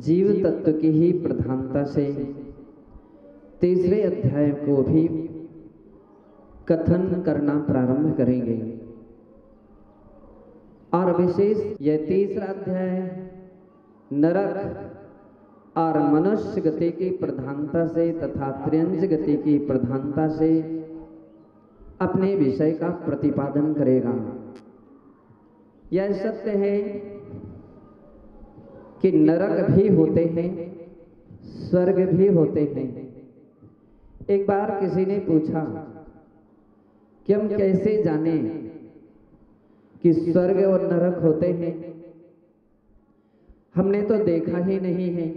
जीव तत्व की ही प्रधानता से तीसरे अध्याय को भी कथन करना प्रारंभ करेंगे। और विशेष यह तीसरा अध्याय नरक और मनुष्य गति की प्रधानता से तथा त्रियंज गति की प्रधानता से अपने विषय का प्रतिपादन करेगा। यह सत्य है कि नरक भी होते हैं, स्वर्ग भी होते हैं। एक बार किसी ने पूछा कि हम कैसे जाने कि स्वर्ग और नरक होते हैं, हमने तो देखा ही नहीं है।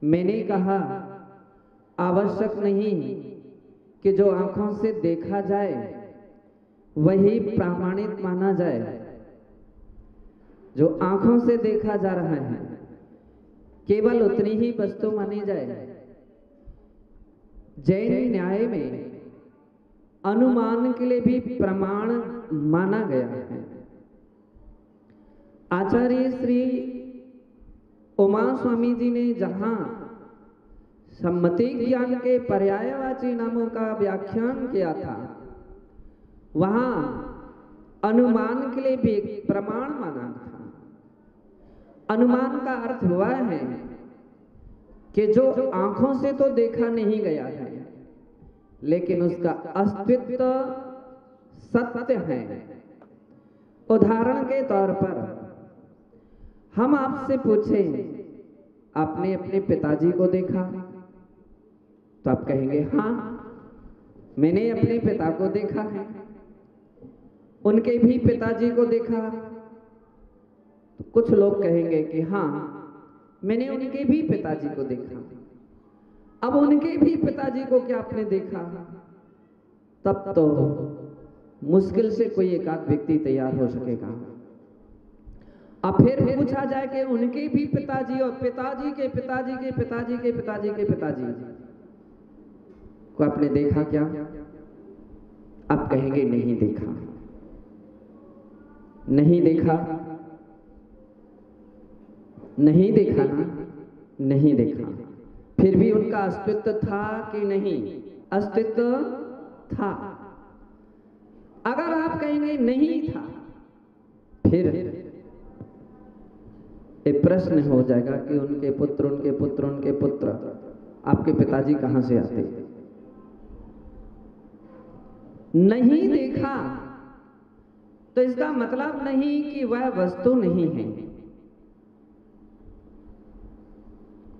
मैंने कहा आवश्यक नहीं कि जो आंखों से देखा जाए वही प्रामाणिक माना जाए। जो आंखों से देखा जा रहा है केवल उतनी ही वस्तु मानी जाए। जैन न्याय में अनुमान के लिए भी प्रमाण माना गया है। आचार्य श्री उमा स्वामी जी ने जहां सम्मति ज्ञान के पर्यायवाची नामों का व्याख्यान किया था, वहां अनुमान के लिए भी एक प्रमाण माना था। अनुमान का अर्थ हुआ है कि जो आंखों से तो देखा नहीं गया है लेकिन उसका अस्तित्व सत्य है। उदाहरण के तौर पर हम आपसे पूछें, आपने अपने पिताजी को देखा? तो आप कहेंगे हाँ, मैंने अपने पिता को देखा है। उनके भी पिताजी को देखा? तो कुछ लोग कहेंगे कि हाँ, मैंने उनके भी पिताजी को देखा। अब उनके भी पिताजी को क्या आपने देखा? तब तो मुश्किल से कोई एक आध व्यक्ति तैयार हो सकेगा। अब फिर पूछा जाए कि उनके भी पिताजी और पिताजी के पिताजी के पिताजी के पिताजी के पिताजी को आपने देखा क्या? आप कहेंगे नहीं देखा। नहीं देखा, नहीं देखा ना, नहीं देखा। फिर भी उनका अस्तित्व था कि नहीं? अस्तित्व था। अगर आप कहेंगे नहीं था, फिर एक प्रश्न हो जाएगा कि उनके पुत्र उनके पुत्र उनके पुत्र आपके पिताजी कहां से आते? नहीं देखा तो इसका मतलब नहीं कि वह वस्तु नहीं है।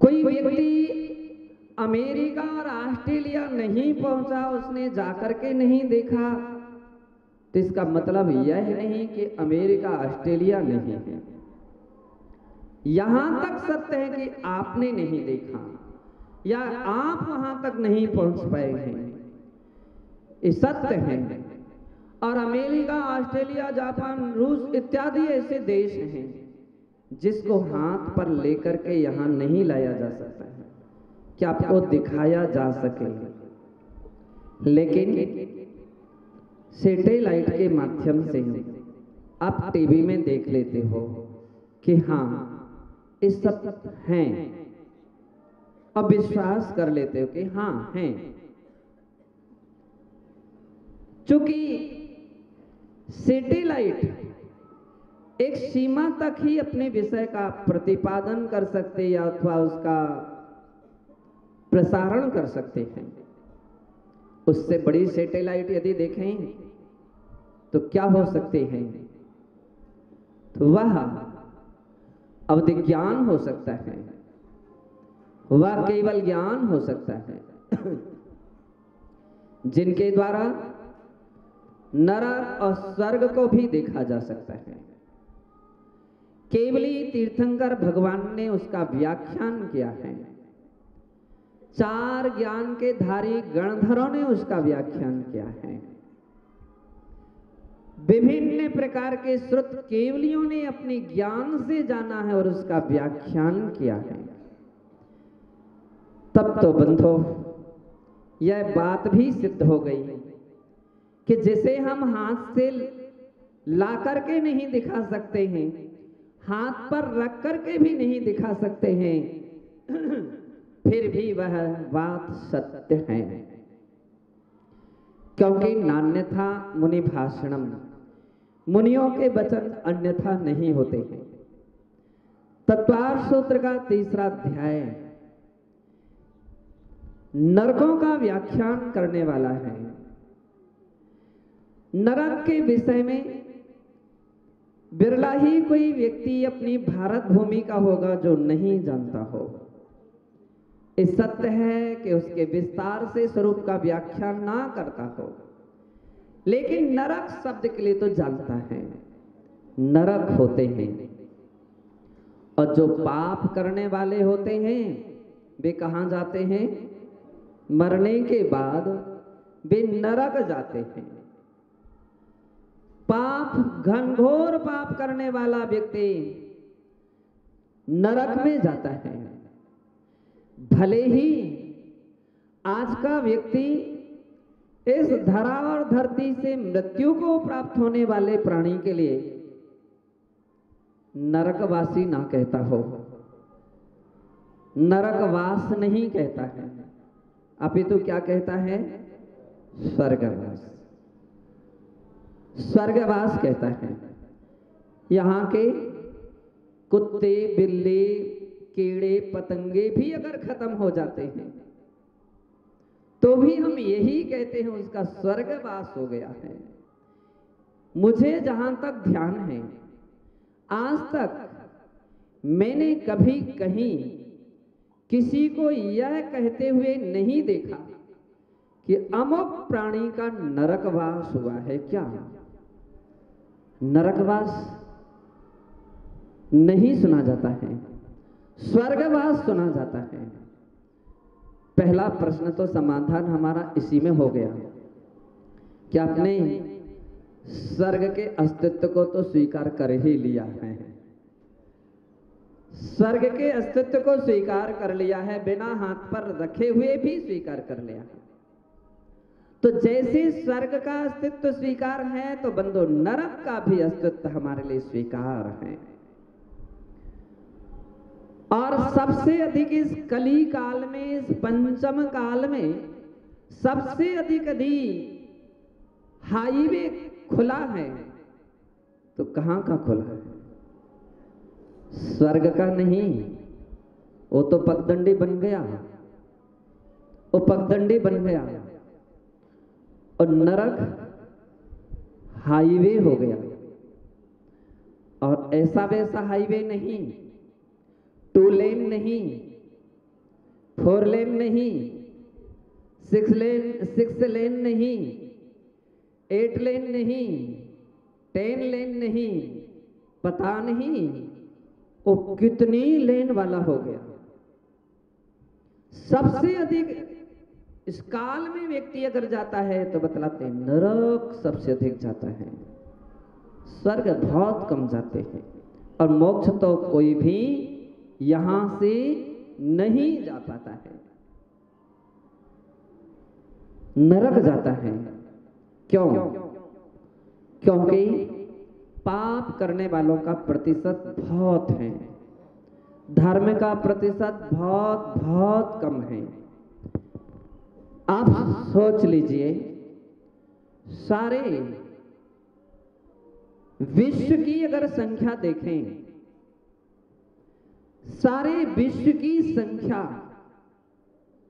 कोई व्यक्ति अमेरिका और ऑस्ट्रेलिया नहीं पहुंचा, उसने जाकर के नहीं देखा, तो इसका मतलब यह नहीं कि अमेरिका ऑस्ट्रेलिया नहीं है। यहां तक सत्य है कि आपने नहीं देखा या आप वहां तक नहीं पहुंच पाए हैं, ये सत्य है। और अमेरिका, ऑस्ट्रेलिया, जापान, रूस इत्यादि ऐसे देश हैं जिसको हाथ पर लेकर के यहां नहीं लाया जा सकता है कि आपको दिखाया जा सके, लेकिन सैटेलाइट के माध्यम से आप टीवी में देख लेते हो कि हाँ ये सब हैं, अब विश्वास कर लेते हो कि हाँ हैं। चूंकि सैटेलाइट एक सीमा तक ही अपने विषय का प्रतिपादन कर सकते या अथवा उसका प्रसारण कर सकते हैं। उससे बड़ी सैटेलाइट यदि देखें तो क्या हो सकते हैं? तो वह अवधि ज्ञान हो सकता है, वह केवल ज्ञान हो सकता है जिनके द्वारा नरक और स्वर्ग को भी देखा जा सकता है। केवली तीर्थंकर भगवान ने उसका व्याख्यान किया है। 4 ज्ञान के धारी गणधरों ने उसका व्याख्यान किया है। विभिन्न प्रकार के श्रुत केवलियों ने अपने ज्ञान से जाना है और उसका व्याख्यान किया है। तब तो बंधो यह बात भी सिद्ध हो गई कि जिसे हम हाथ से ला करके नहीं दिखा सकते हैं, हाथ पर रख करके भी नहीं दिखा सकते हैं, फिर भी वह बात सत्य है। क्योंकि नान्यथा मुनि भाषणम, मुनियों के वचन अन्यथा नहीं होते हैं। तत्वार्थ सूत्र का 3रा अध्याय नरकों का व्याख्यान करने वाला है। नरक के विषय में बिरला ही कोई व्यक्ति अपनी भारत भूमि का होगा जो नहीं जानता हो। इस सत्य है कि उसके विस्तार से स्वरूप का व्याख्यान ना करता हो, लेकिन नरक शब्द के लिए तो जानता है। नरक होते हैं, और जो पाप करने वाले होते हैं वे कहां जाते हैं? मरने के बाद वे नरक जाते हैं। पाप, घनघोर पाप करने वाला व्यक्ति नरक में जाता है। भले ही आज का व्यक्ति इस धरा और धरती से मृत्यु को प्राप्त होने वाले प्राणी के लिए नरकवासी ना कहता हो, नरकवास नहीं कहता है, अपितु क्या कहता है? स्वर्गवास। स्वर्गवास कहता है। यहां के कुत्ते, बिल्ली, कीड़े, पतंगे भी अगर खत्म हो जाते हैं तो भी हम यही कहते हैं उसका स्वर्गवास हो गया है। मुझे जहां तक ध्यान है, आज तक मैंने कभी कहीं किसी को यह कहते हुए नहीं देखा कि अमुक प्राणी का नरकवास हुआ है। क्या नरकवास नहीं सुना जाता है, स्वर्गवास सुना जाता है। पहला प्रश्न तो समाधान हमारा इसी में हो गया कि आपने स्वर्ग के अस्तित्व को तो स्वीकार कर ही लिया है। स्वर्ग के अस्तित्व को स्वीकार कर लिया है, बिना हाथ पर रखे हुए भी स्वीकार कर लिया है। तो जैसे स्वर्ग का अस्तित्व स्वीकार है तो बंदो नरक का भी अस्तित्व हमारे लिए स्वीकार है। और सबसे अधिक इस कली काल में, इस पंचम काल में सबसे अधिक हाईवे खुला है तो कहां का खुला है? स्वर्ग का नहीं, वो तो पगडंडी बन गया, वो पगडंडी बन गया, और नरक हाईवे हो गया। और ऐसा वैसा हाईवे नहीं, 2 लेन नहीं, 4 लेन नहीं, 6 लेन नहीं, 8 लेन नहीं, 10 लेन नहीं, पता नहीं वो कितनी लेन वाला हो गया। सबसे अधिक इस काल में व्यक्ति अगर जाता है तो बतलाते हैं नरक सबसे अधिक जाता है, स्वर्ग बहुत कम जाते हैं, और मोक्ष तो कोई भी यहां से नहीं जा पाता है, नरक जाता है। क्यों? क्योंकि पाप करने वालों का प्रतिशत बहुत है, धर्म का प्रतिशत बहुत बहुत कम है। आप सोच लीजिए, सारे विश्व की अगर संख्या देखें, सारे विश्व की संख्या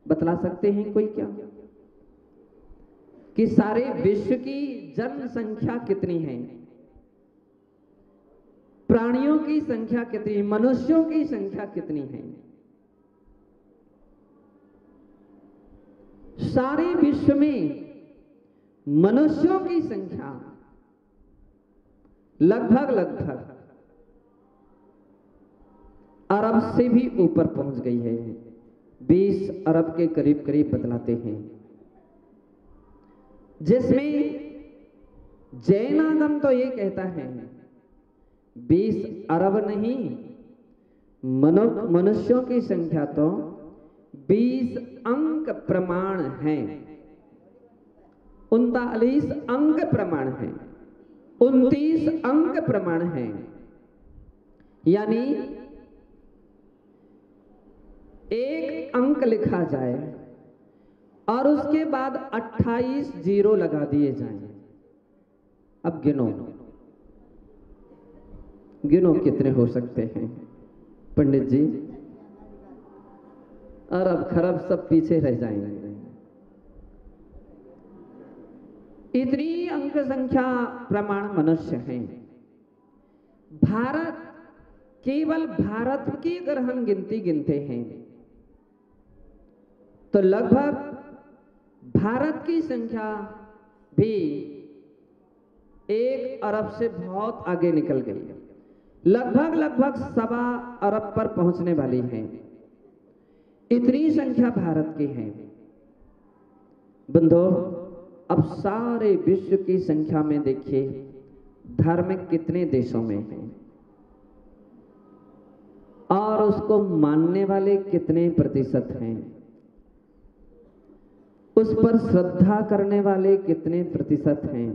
बतला सकते हैं कोई क्या कि सारे विश्व की जनसंख्या कितनी है? प्राणियों की संख्या कितनी, मनुष्यों की संख्या कितनी है? सारे विश्व में मनुष्यों की संख्या लगभग अरब से भी ऊपर पहुंच गई है, 20 अरब के करीब करीब बतलाते हैं, जिसमें जैनागम तो ये कहता है 20 अरब नहीं, मनुष्यों की संख्या तो 20 अंक प्रमाण है, 39 अंक प्रमाण है, 29 अंक प्रमाण है। यानी एक अंक लिखा जाए और उसके बाद 28 जीरो लगा दिए जाएं। अब गिनो गिनो कितने हो सकते हैं पंडित जी? अरब खरब सब पीछे रह जाएंगे। इतनी अंक संख्या प्रमाण मनुष्य हैं। भारत, केवल भारत की अगर हम गिनती गिनते हैं तो लगभग भारत की संख्या भी 1 अरब से बहुत आगे निकल गई, लगभग 1.25 अरब पर पहुंचने वाली है। इतनी संख्या भारत की है। बंधो, अब सारे विश्व की संख्या में देखिए धर्म कितने देशों में हैं और उसको मानने वाले कितने प्रतिशत हैं, उस पर श्रद्धा करने वाले कितने प्रतिशत हैं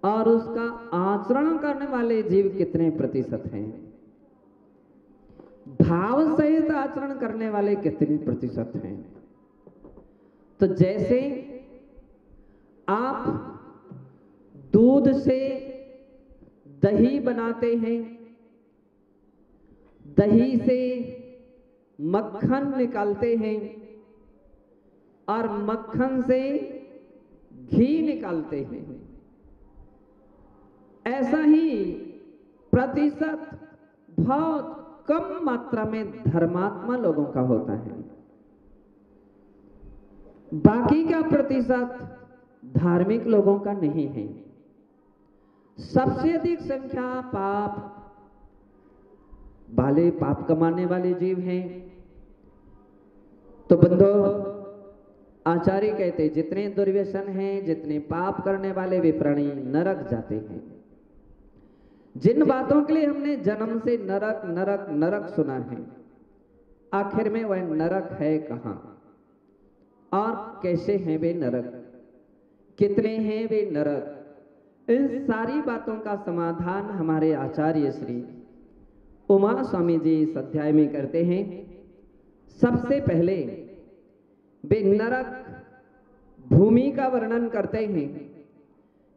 और उसका आचरण करने वाले जीव कितने प्रतिशत हैं, भाव सहित आचरण करने वाले कितने प्रतिशत हैं। तो जैसे आप दूध से दही बनाते हैं, दही से मक्खन निकालते हैं और मक्खन से घी निकालते हैं, ऐसा ही प्रतिशत बहुत कम मात्रा में धर्मात्मा लोगों का होता है। बाकी का प्रतिशत धार्मिक लोगों का नहीं है। सबसे अधिक संख्या पाप वाले, पाप कमाने वाले जीव हैं। तो बंधो, आचार्य कहते जितने दुर्व्यसन हैं, जितने पाप करने वाले वे प्राणी नरक जाते हैं। जिन बातों के लिए हमने जन्म से नरक नरक नरक सुना है, आखिर में वह नरक है कहां और कैसे हैं वे नरक, कितने हैं वे नरक, इन सारी बातों का समाधान हमारे आचार्य श्री उमा स्वामी जी इस अध्याय में करते हैं। सबसे पहले वे नरक भूमि का वर्णन करते हैं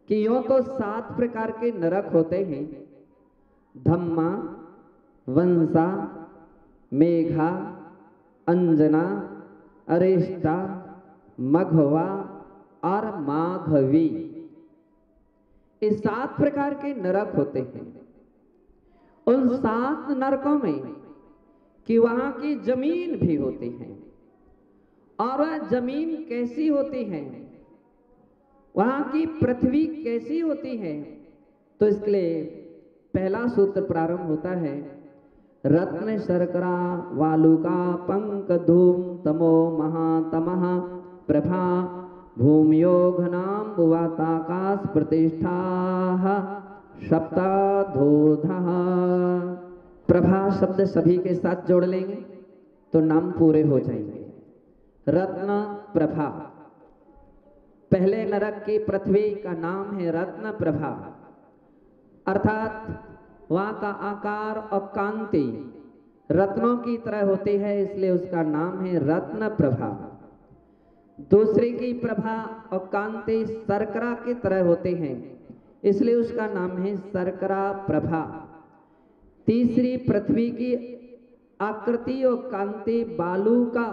कि यूं तो 7 प्रकार के नरक होते हैं, धम्मा, वंसा, मेघा, अंजना, अरेष्टा, मघवा और माघवी। ये 7 प्रकार के नरक होते हैं। उन 7 नरकों में कि वहां की जमीन भी होती है और वह जमीन कैसी होती है, वहां की पृथ्वी कैसी होती है, तो इसके लिए पहला सूत्र प्रारंभ होता है, रत्न शर्करा वालुका पंक धूम तमो महातमः प्रभा भूम्योग नाम वाताकाश प्रतिष्ठा सप्ताधोधः। प्रभा शब्द सभी के साथ जोड़ लेंगे तो नाम पूरे हो जाएंगे। रत्न प्रभा, पहले नरक की पृथ्वी का नाम है रत्न प्रभा, अर्थात वहां का आकार और कांति रत्नों की तरह होती है, इसलिए उसका नाम है रत्न प्रभा। दूसरी की प्रभा और कांति शर्करा की तरह होते हैं, इसलिए उसका नाम है शर्करा प्रभा। तीसरी पृथ्वी की आकृति और कांति बालू का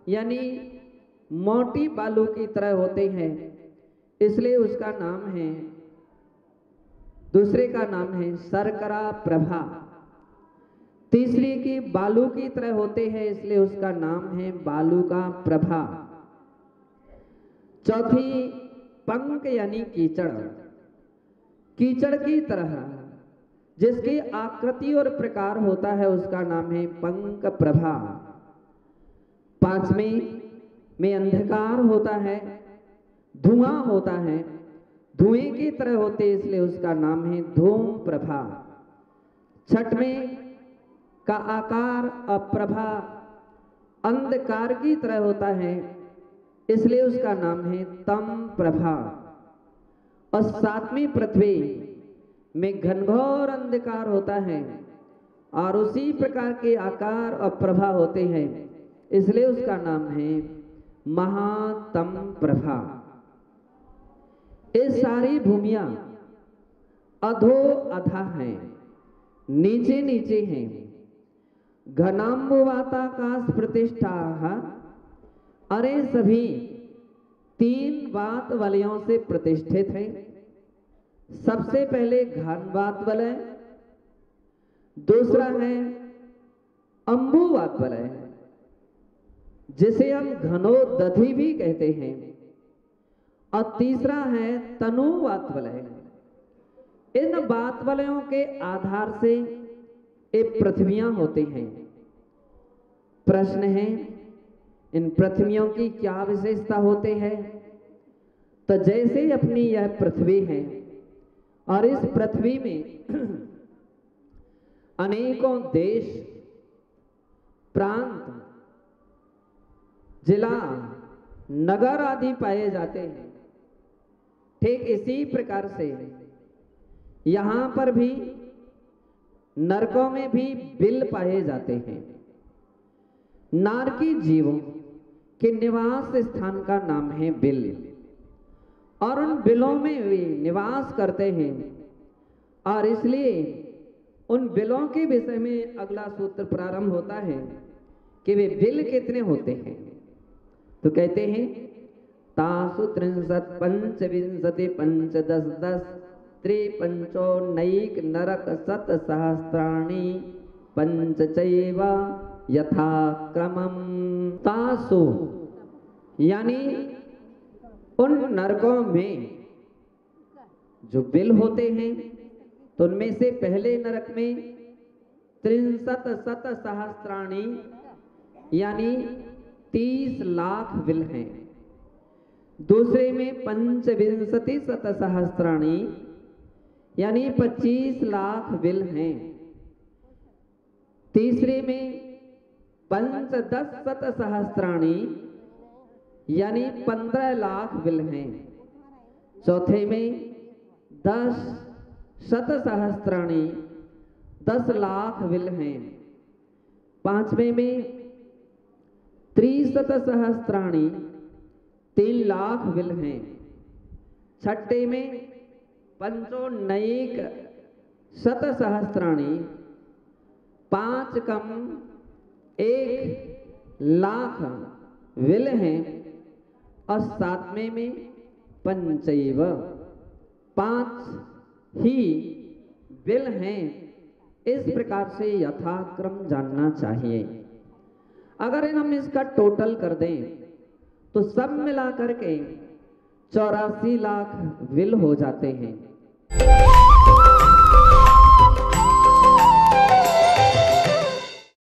यानी मोटी बालू की तरह होते हैं, इसलिए उसका नाम है, दूसरे का नाम है शर्करा प्रभा। तीसरी की बालू की तरह होते हैं, इसलिए उसका नाम है बालू का प्रभा। चौथी पंक यानी कीचड़, कीचड़ की तरह जिसकी आकृति और प्रकार होता है उसका नाम है पंक प्रभा। पांचवें में अंधकार होता है, धुआं होता है, धुएं की तरह होते इसलिए उसका नाम है धूम प्रभा। छठवें का आकार और प्रभा अंधकार की तरह होता है, इसलिए उसका नाम है तम प्रभा। और सातवीं पृथ्वी में घनघोर अंधकार होता है, और उसी प्रकार के आकार और प्रभा होते हैं, इसलिए उसका नाम है महातम प्रभा। ये सारी भूमियां अधो अधा हैं, नीचे नीचे हैं। घनाम्बुवाताकाश प्रतिष्ठा, अरे सभी 3 वात वलयों से प्रतिष्ठित हैं। सबसे पहले घन वात वलय, दूसरा है अंबु वात वलय, जिसे हम घनोदधि भी कहते हैं, और तीसरा है तनु वात वलय। इन वात वलयों के आधार से ये पृथ्वियां होती हैं। प्रश्न है, इन पृथ्वियों की क्या विशेषता होती है? तो जैसे अपनी यह पृथ्वी है और इस पृथ्वी में अनेकों देश, प्रांत, जिला, नगर आदि पाए जाते हैं, ठीक इसी प्रकार से यहां पर भी नरकों में भी बिल पाए जाते हैं। नारकी जीवों के निवास स्थान का नाम है बिल, और उन बिलों में वे निवास करते हैं। और इसलिए उन बिलों के विषय में अगला सूत्र प्रारंभ होता है कि वे बिल कितने होते हैं। तो कहते हैं तासु 63 पंचविंशति पंचदश दश त्रिपंचोनैक नरक शत सहस्राणि पंचचैव यथाक्रमम्। तासु यानी उन नरकों में जो बिल होते हैं, तो उनमें से पहले नरक में 63 शत सहस्राणि यानी 30 लाख बिल हैं। दूसरे में पंचविंशति शत सहस्राणि यानी 25 लाख बिल हैं। तीसरे में पंचदश शत सहस्राणि यानी 15 लाख बिल हैं। चौथे में 10 शत सहस्राणि 10 लाख बिल हैं। पांचवें में 300 सहस्राणि 3 लाख बिल हैं। छठे में पंचोनैक शत सहस्राणि 5 कम 1 लाख बिल हैं। और सातवें में पंचैव 5 ही बिल हैं। इस प्रकार से यथाक्रम जानना चाहिए। अगर हम इसका टोटल कर दें तो सब मिला करके 84 लाख बिल हो जाते हैं।